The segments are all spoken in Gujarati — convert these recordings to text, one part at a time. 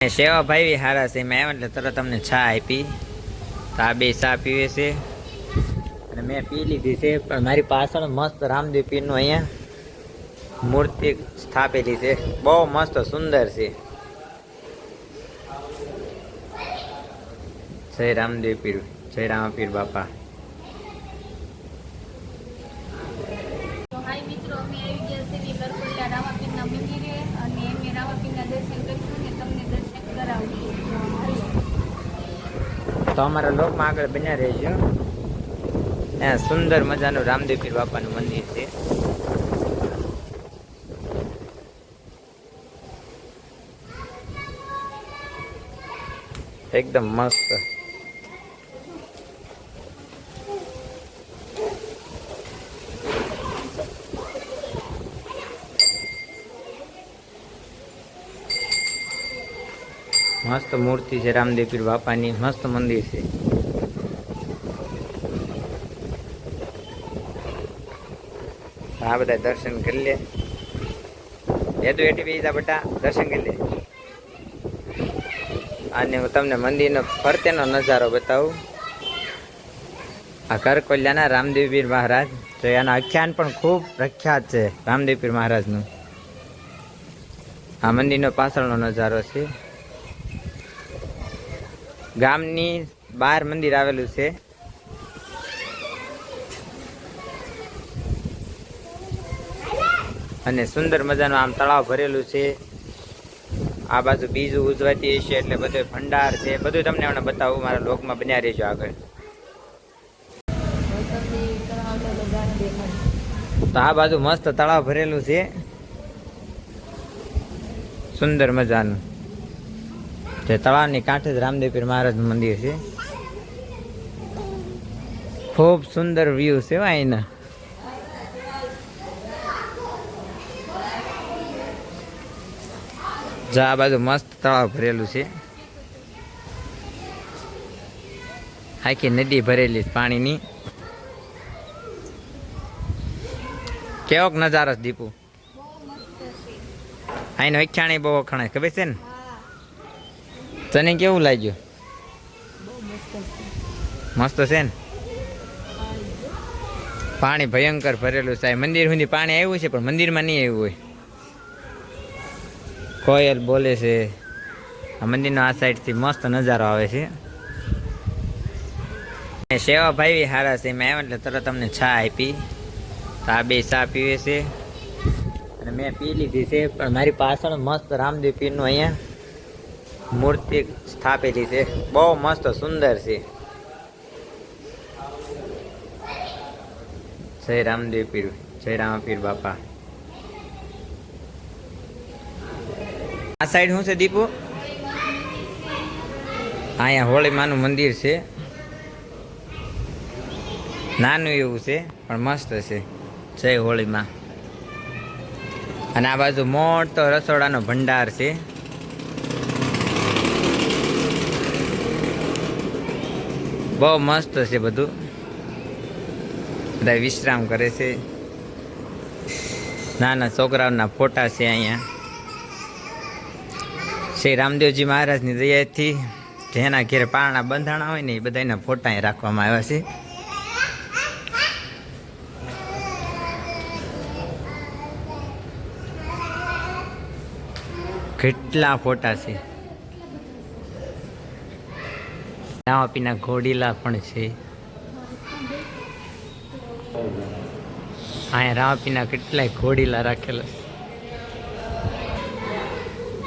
સેવા ભાઈ હારા છે. મેં આવ્યા એટલે તરત તમને ચા આપી. તો આ બે ચા પીવે છે અને મેં પી લીધી છે. પણ મારી પાછળ મસ્ત રામદેવ પીરનું અહીંયા મૂર્તિ સ્થાપેલી છે. બહુ મસ્ત સુંદર છે. જય રામદેવ પીર, જય રામપીર બાપા. હાય મિત્રો, અમે આવી ગયા છે વિલરપુરા રામાપીરના મંદિરે અને અમે રામાપીરના દર્શન કરીશું ને તમને દર્શન કરાવીશું. તો અમારા લોકમાં આગળ બન્યા રહેજો. ત્યાં સુંદર મજાનું રામદેવ પીર બાપાનું મંદિર છે. એકદમ મસ્ત. મસ્ત મૂર્તિ છે રામદેવ પીર બાપાની. મસ્ત મંદિર છે. આ બધા દર્શન કરી લે. એ તો એટી બેસા બેટા દર્શન કરી લે. અને હું તમને મંદિરનો ફરતેનો નજારો બતાવું. આ કરકોલિયાના રામદેવ પીર મહારાજ, તો એના આખ્યાન પણ ખૂબ પ્રખ્યાત છે રામદેવ પીર મહારાજનું. આ મંદિરનો પાછળનો નજારો છે. ગામની બહાર મંદિર આવેલું છે. અને સુંદર મજાનું આમ તળાવ ભરેલું છે. આ બાજુ બીજું ઉજવાતી હશે એટલે બધો ભંડાર છે. બધું તમને હમણાં બતાવું. મારા લોકમાં બન્યા રહેજો આગળ. તો આ બાજુ મસ્ત તળાવ ભરેલું છે સુંદર મજાનું. તે તળાવની કાંઠે જ રામદેવ પીર મહારાજનું મંદિર છે. ખૂબ સુંદર વ્યૂ છે અહીંના. આ બાજુ મસ્ત તળાવ ભરેલું છે. આખી નદી ભરેલી પાણીની. કેવોક નજારો છે દીપુ. અહીંનો અખ્યાણી બહુ વખણાય, ખબર છે ને? તને કેવું લાગ્યું? મસ્ત છે ને? પાણી ભયંકર ભરેલું છે. મંદિર સુધી પાણી આવ્યું છે પણ મંદિરમાં નહીં આવ્યું હોય. કોયલ બોલે છે. આ મંદિરનો આ સાઈડથી મસ્ત નજારો આવે છે. સેવા ભાઈ હારા છે. મેં આવ્યા એટલે તરત તમને ચા આપી. તો આ બે ચા પીવે છે અને મેં પી લીધી છે. પણ મારી પાછળ મસ્ત રામદેવ પીરનું અહીંયા મૂર્તિ સ્થાપેલી છે. બહુ મસ્ત સુંદર છે. જય રામદેવ પીર, જય રામપીર બાપા. આ સાઈડ શું છે દીપુ? અહીંયા હોળી માનું મંદિર છે. નાનું એવું છે પણ મસ્ત છે. જય હોળીમાં. અને આ બાજુ મોટો રસોડાનો ભંડાર છે. બહુ મસ્ત છે બધું. બધા વિશ્રામ કરે છે. નાના છોકરાઓના ફોટા છે અહીંયા. શ્રી રામદેવજી મહારાજની દયાથી જેના ઘેર પારણા બંધાણા હોય ને એ બધાના ફોટા અહીં રાખવામાં આવ્યા છે. કેટલા ફોટા છે. રામાપીરના ઘોડીલા પણ છે. અહીંયા રામાપીના કેટલાય ઘોડીલા રાખેલા.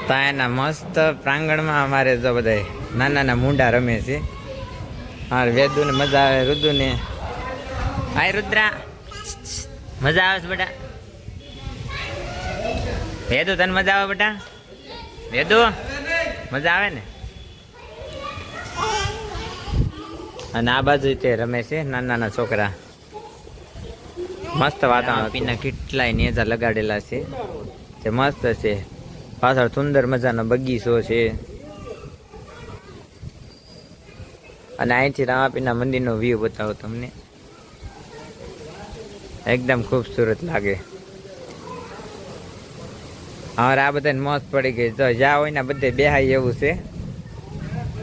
ત્યાંના મસ્ત પ્રાંગણમાં અમારે જો બધા નાના નાના મુંડા રમે છે. હા, વેદુને મજા આવે. રુદુને હાય રુદ્રા, મજા આવે છે બેટા? વેદુ તને મજા આવે બેટા? વેદુ મજા આવે ને? અને આ બાજુ તે રમે છે નાના નાના છોકરા. મસ્ત વાતાવરણ. પીના કેટલાય નેજા લગાડેલા છે. તે મસ્ત છે. પાછળ સુંદર મજાનો બગીચો છે. અને અહીંથી રામાપીરના મંદિરનો વ્યૂ બતાવો તમને. એકદમ ખૂબસૂરત લાગે. હવે આ બધાને મોત પડી ગઈ તો જ્યાં હોય ને બધે બેહાય એવું છે.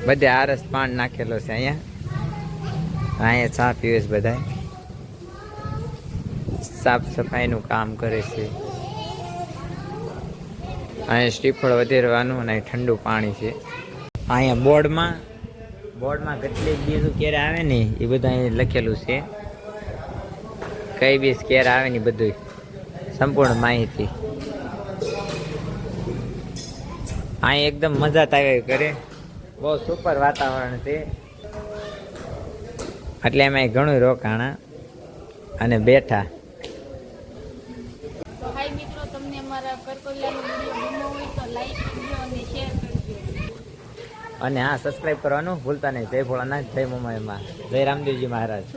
બધે આરસ પાન નાખેલો છે અહીંયા ચા પીવે છે બધા. સાફ સફાઈનું કામ કરે છે. અહીંયા શ્રીફળ વધેરવાનું અને ઠંડુ પાણી છે. અહીંયા બોર્ડમાં કેટલી બીજું ક્યારે આવે ને એ બધા અહીં લખેલું છે. કઈ બીજ ક્યારે આવે ને બધું સંપૂર્ણ માહિતી. અહીં એકદમ મજા આવ્યા કરે. બહુ સુપર વાતાવરણ છે. એટલે એમાં ઘણું રોકાણા અને બેઠા. તો હાય મિત્રો, તમને અમારા કરકોલિયાનો વિડીયો ગમ્યો હોય તો લાઈક કરજો અને શેર કરજો. અને હા, સબસ્ક્રાઈબ કરવાનું ભૂલતા નહીં. જય ભોળાનાથ, જય મમાઈમાં, જય રામદેવજી મહારાજ.